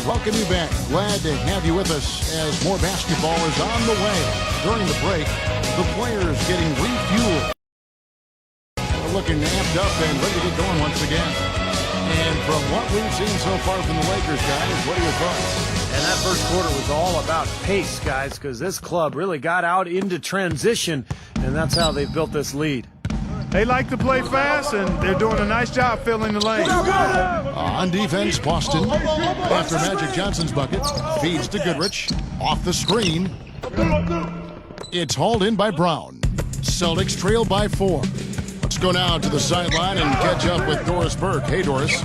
welcome you back. Glad to have you with us as more basketball is on the way. During the break, the players getting refueled. They're looking amped up and ready to get going once again. And from what we've seen so far from the Lakers, guys, what are your thoughts? And that first quarter was all about pace, guys, because this club really got out into transition, and that's how they built this lead. They like to play fast, and they're doing a nice job filling the lane. On defense, Boston, after Magic Johnson's bucket, feeds to Goodrich. Off the screen. It's hauled in by Brown. Celtics trail by 4. Let's go now to the sideline and catch up with Doris Burke. Hey, Doris.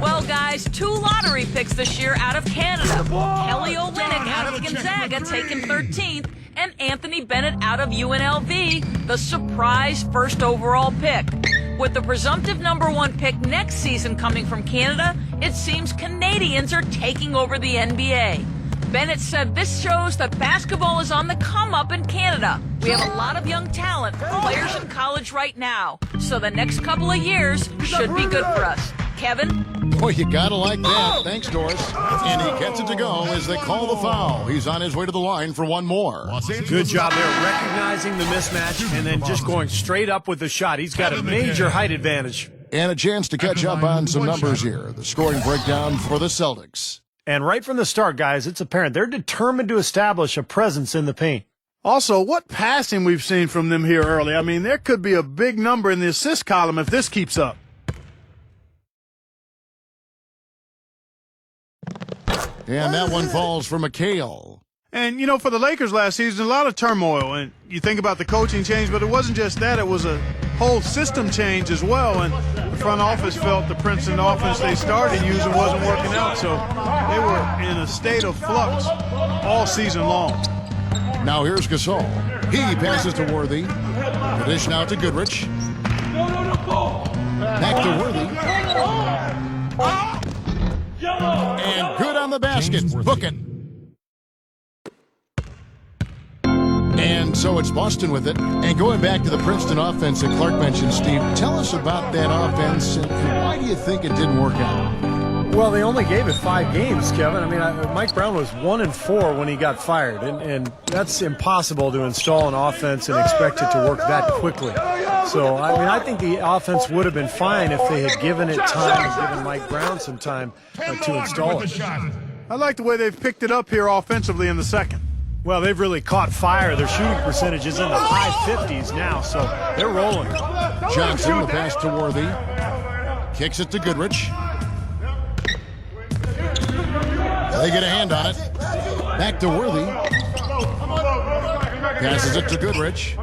Well, guys, 2 lottery picks this year out of Canada. Kelly Olynyk out of Gonzaga, taken 13th, and Anthony Bennett out of UNLV, the surprise first overall pick. With the presumptive #1 pick next season coming from Canada, it seems Canadians are taking over the NBA. Bennett said this shows that basketball is on the come-up in Canada. We have a lot of young talent, players in college right now, so the next couple of years should be good for us. Kevin? Boy, you gotta like that. Thanks, Doris. And he gets it to go as they call the foul. He's on his way to the line for one more. Good job there, recognizing the mismatch and then just going straight up with the shot. He's got a major height advantage. And a chance to catch up on some numbers here. The scoring breakdown for the Celtics. And right from the start, guys, it's apparent they're determined to establish a presence in the paint. Also, what passing we've seen from them here early. I mean, there could be a big number in the assist column if this keeps up. And that one falls for McHale. And, you know, for the Lakers last season, a lot of turmoil. And you think about the coaching change, but it wasn't just that. It was a whole system change as well. And the front office felt the Princeton offense they started using wasn't working out. So they were in a state of flux all season long. Now here's Gasol. He passes to Worthy. The dish now to Goodrich. Back to Worthy. And good on the basket. Book it. And so it's Boston with it. And going back to the Princeton offense that Clark mentioned, Steve, tell us about that offense and why do you think it didn't work out? Well, they only gave it 5 games, Kevin. I mean, Mike Brown was 1-4 when he got fired, and that's impossible to install an offense and expect it to work that quickly. So, I mean, I think the offense would have been fine if they had given it time and given Mike Brown some time to install it. I like the way they've picked it up here offensively in the second. Well, they've really caught fire. Their shooting percentage is in the high 50s now, so they're rolling. Johnson, the pass to Worthy. Kicks it to Goodrich. They get a hand on it. Back to Worthy. Passes it to Goodrich.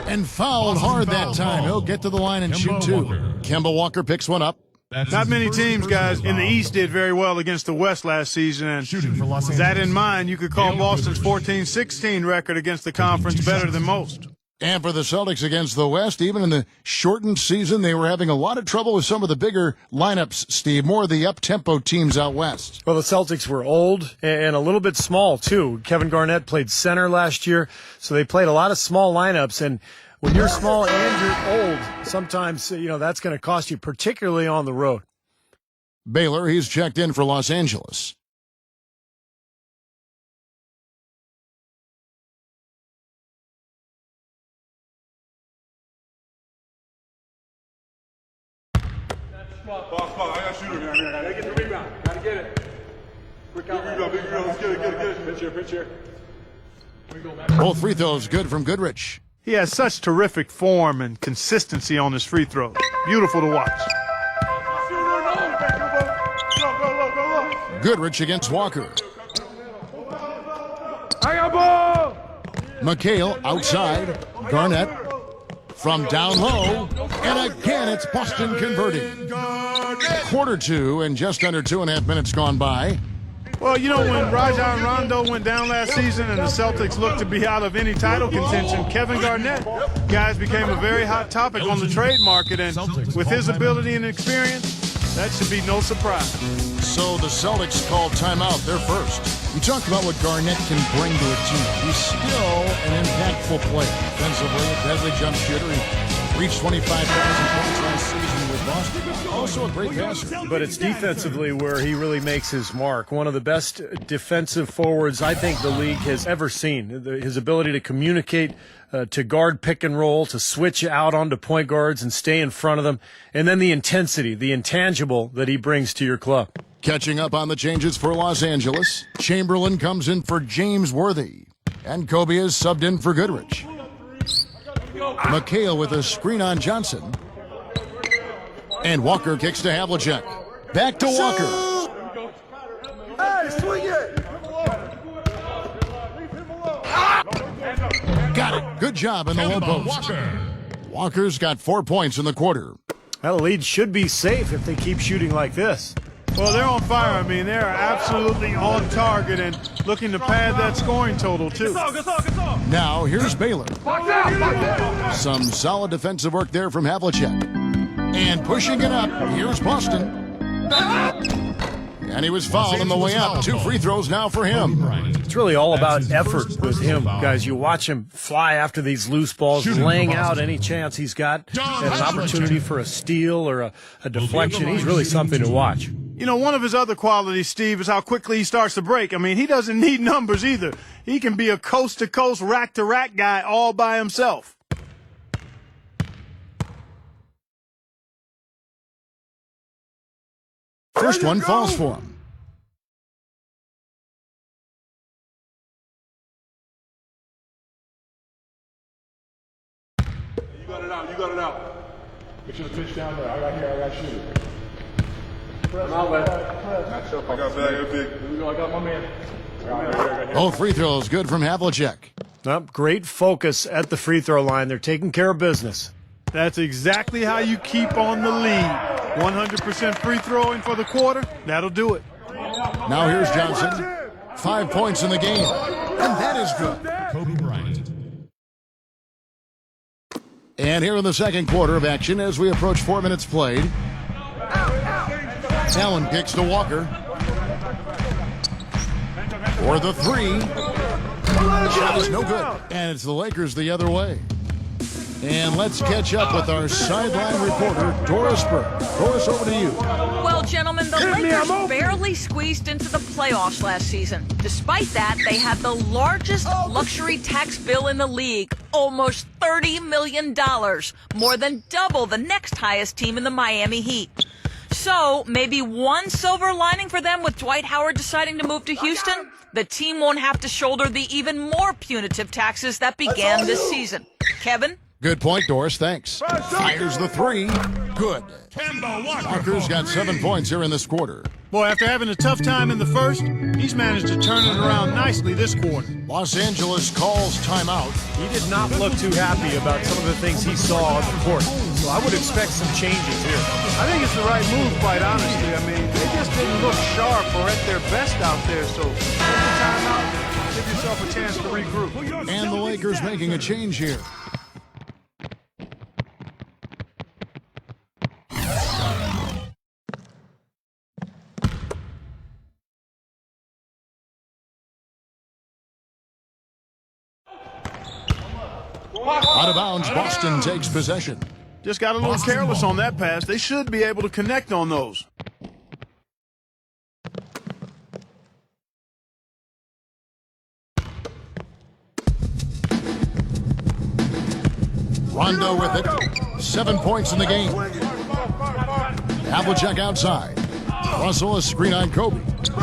And fouled hard that time. He'll get to the line and shoot 2. Kemba Walker picks one up. Not many teams, guys, in the East did very well against the West last season. And with that in mind, you could call Boston's 14-16 record against the conference better than most. And for the Celtics against the West, even in the shortened season, they were having a lot of trouble with some of the bigger lineups, Steve, more of the up-tempo teams out west. Well, the Celtics were old and a little bit small, too. Kevin Garnett played center last year, so they played a lot of small lineups. And when you're small and you're old, sometimes, you know, that's going to cost you, particularly on the road. Baylor, he's checked in for Los Angeles. Boss, I got a shooter, man. I gotta get the rebound. Gotta get it. Quick out. Big rebound. Let's get it. Pitch here. Both free throws good from Goodrich. He has such terrific form and consistency on his free throws. Beautiful to watch. Goodrich against Walker. I got ball. McHale outside. Garnett from down low. And again, it's Boston converting. Quarter 2 and just under 2.5 minutes gone by. Well, you know, when Rajon Rondo went down last season and the Celtics looked to be out of any title contention, Kevin Garnett, guys, became a very hot topic on the trade market. And with his ability and experience, that should be no surprise. So the Celtics called timeout. They're first. We talked about what Garnett can bring to a team. He's still an impactful player. Defensively, a deadly jump shooter. He reached 25,000 points last season with Boston. Also a great passer. But it's defensively where he really makes his mark. One of the best defensive forwards I think the league has ever seen. His ability to communicate, to guard pick and roll, to switch out onto point guards and stay in front of them, and then the intensity, the intangible that he brings to your club. Catching up on the changes for Los Angeles, Chamberlain comes in for James Worthy, and Kobe is subbed in for Goodrich. McHale with a screen on Johnson. And Walker kicks to Havlicek. Back to Walker. Hey, swing it! Got it. Good job in the low post. Walker's got 4 points in the quarter. Well, the lead should be safe if they keep shooting like this. Well, they're on fire. I mean, they're absolutely on target and looking to pad that scoring total, too. Now, here's Baylor. Some solid defensive work there from Havlicek. And pushing it up, here's Boston. And he was fouled on the way up. 2 free throws now for him. It's really all about effort with him, guys. You watch him fly after these loose balls, laying out any chance he's got, and an opportunity for a steal or a deflection. He's really something to watch. You know, one of his other qualities, Steve, is how quickly he starts to break. I mean, he doesn't need numbers either. He can be a coast-to-coast, rack-to-rack guy all by himself. First one falls for him. You got it out, you got it out. Make sure the pitch down there. I got shoot. I'm outlet. I got bag, big. Here we go, I got my man. Both free throws good from Havlicek. Great focus at the free throw line. They're taking care of business. That's exactly how you keep on the lead. 100% free throwing for the quarter. That'll do it. Now here's Johnson. 5 points in the game. And that is good. Kobe Bryant. And here in the second quarter of action as we approach 4 minutes played. Allen kicks to Walker. For the 3. Shot is no good. And it's the Lakers the other way. And let's catch up with our sideline reporter, Doris Burke. Doris, over to you. Well, gentlemen, the Lakers barely squeezed into the playoffs last season. Despite that, they had the largest luxury tax bill in the league, almost $30 million, more than double the next highest team in the Miami Heat. So, maybe one silver lining for them with Dwight Howard deciding to move to Houston? The team won't have to shoulder the even more punitive taxes that began this season. Kevin? Good point, Doris. Thanks. Fires the 3. Good. Walker's got 7 points here in this quarter. Boy, after having a tough time in the first, he's managed to turn it around nicely this quarter. Los Angeles calls timeout. He did not look too happy about some of the things he saw on the court. So I would expect some changes here. I think it's the right move, quite honestly. I mean, they just didn't look sharp or at their best out there. So take the timeout, give yourself a chance to regroup. And the Lakers making a change here. Out of bounds, Boston takes possession. Just got a little careless on that pass. They should be able to connect on those. Rondo with it. 7 points in the game. Havlicek outside. Russell, a screen on Kobe.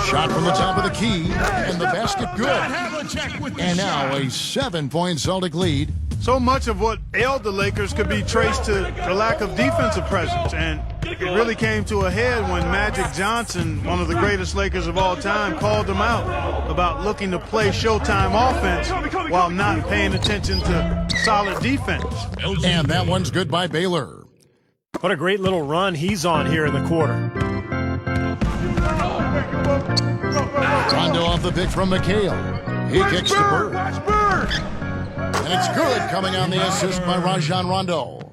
Shot from the top of the key. And the basket good. And now a 7-point Celtic lead. So much of what ailed the Lakers could be traced to the lack of defensive presence. And it really came to a head when Magic Johnson, one of the greatest Lakers of all time, called them out about looking to play Showtime offense while not paying attention to solid defense. And that one's good by Baylor. What a great little run he's on here in the quarter. Rondo off the pick from McHale. He kicks to Bird. And it's good coming on the assist by Rajon Rondo.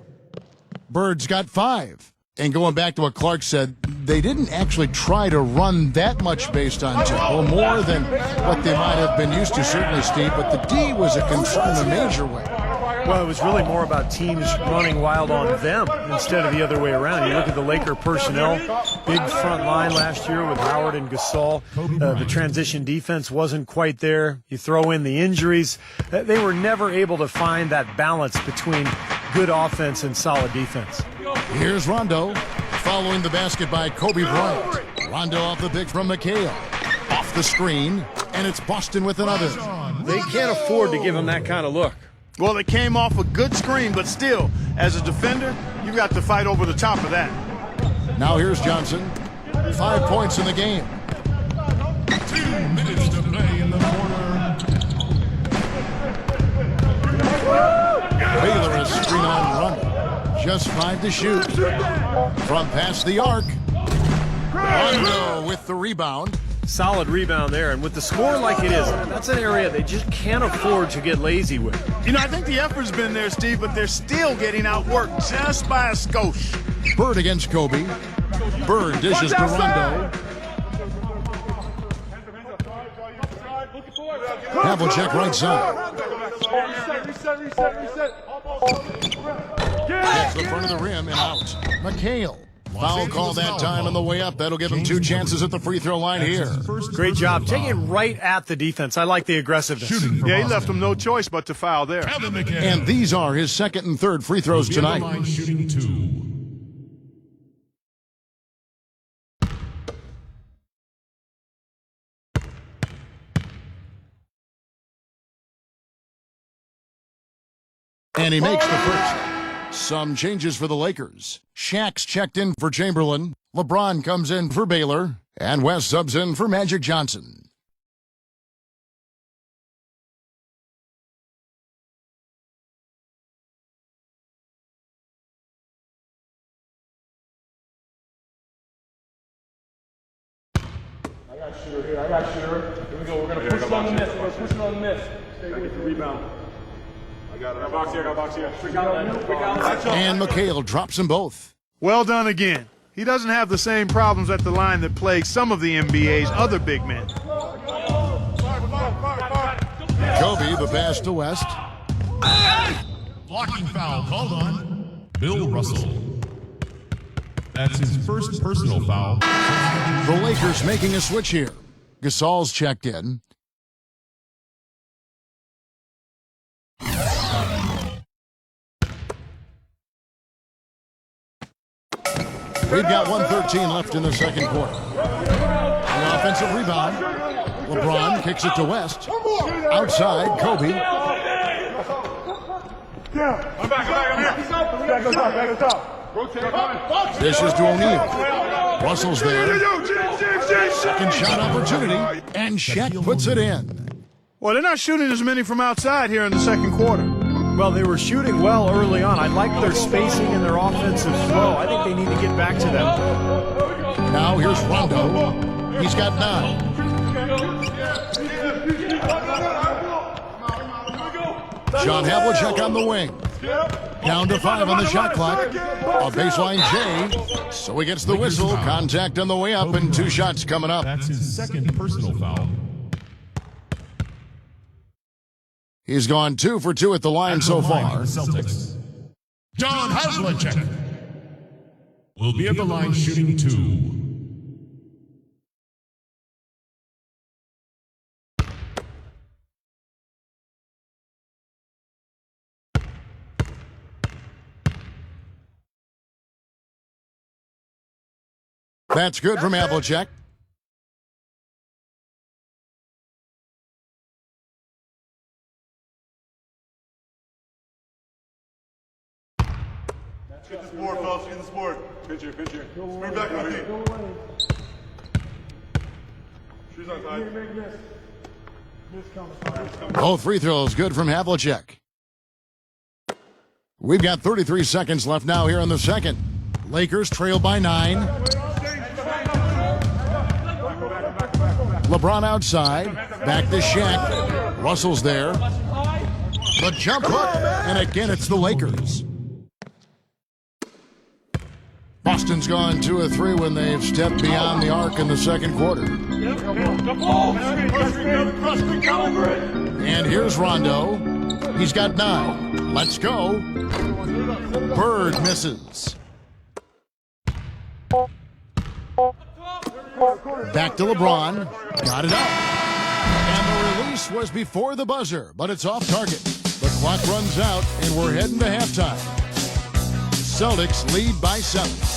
Bird's got 5. And going back to what Clark said, they didn't actually try to run that much based on tempo, more than what they might have been used to, certainly, Steve, but the D was a concern in a major way. Well, it was really more about teams running wild on them instead of the other way around. You look at the Laker personnel, big front line last year with Howard and Gasol. The transition defense wasn't quite there. You throw in the injuries. They were never able to find that balance between good offense and solid defense. Here's Rondo, following the basket by Kobe Bryant. Rondo off the pick from McHale. Off the screen, and it's Boston with another. They can't afford to give him that kind of look. Well, it came off a good screen, but still, as a defender, you got to fight over the top of that. Now here's Johnson. 5 points in the game. 2 minutes to play in the quarter. Baylor a screen on Rondo. Just 5 to shoot. From past the arc. Rondo with the rebound. Solid rebound there, and with the score like it is, that's an area they just can't afford to get lazy with. You know, I think the effort's been there, Steve, but they're still getting outworked just by a skosh. Bird against Kobe. Bird dishes to Rondo. Havlicek right side. Gets the front of the rim and out. McHale. Foul call that time on the way up. That'll give him 2 chances at the free throw line here. Great job. Taking it right at the defense. I like the aggressiveness. Yeah, he left him no choice but to foul there. And these are his second and third free throws tonight. Shooting 2. And he makes the first. Some changes for the Lakers. Shaq's checked in for Chamberlain. LeBron comes in for Baylor. And West subs in for Magic Johnson. I got shooter here. I got shooter. Here we go. We're going to push it on the miss. We're going to push it on the miss. Stay with the rebound. I got box here. I got box here. And McHale drops them both. Well done again. He doesn't have the same problems at the line that plague some of the NBA's other big men. Kobe, the pass to West. Blocking foul called on Bill Russell. That's his first personal foul. The Lakers making a switch here. Gasol's checked in. We've got 1:13 left in the second quarter. An offensive rebound. LeBron kicks it to West. Outside, Kobe. I'm back. Back on top. Rotate. Dishes to O'Neal. Russell's there. Second shot opportunity. And Shaq puts it in. Well, they're not shooting as many from outside here in the second quarter. Well, they were shooting well early on. I like their spacing and their offensive flow. I think they need to get back to that. Now here's Rondo. He's got 9. John Havlicek on the wing. Down to 5 on the shot clock. A baseline J. So he gets the whistle. Contact on the way up and 2 shots coming up. That's his second personal foul. He's gone 2 for 2 at the line so far. Celtics. John Havlicek will be at the line shooting 2. That's good from Havlicek. Get this board, fellas. Get this board. Pinch here. Move back on me. Shoes on side. Both free throws good from Havlicek. We've got 33 seconds left now here in the second. Lakers trail by 9. LeBron outside. Back to Shaq. Russell's there. The jump hook. And again, it's the Lakers. Boston's gone 2 of 3 when they've stepped beyond the arc in the second quarter. And here's Rondo. He's got 9. Let's go. Bird misses. Back to LeBron. Got it up. And the release was before the buzzer, but it's off target. The clock runs out, and we're heading to halftime. Celtics lead by 7.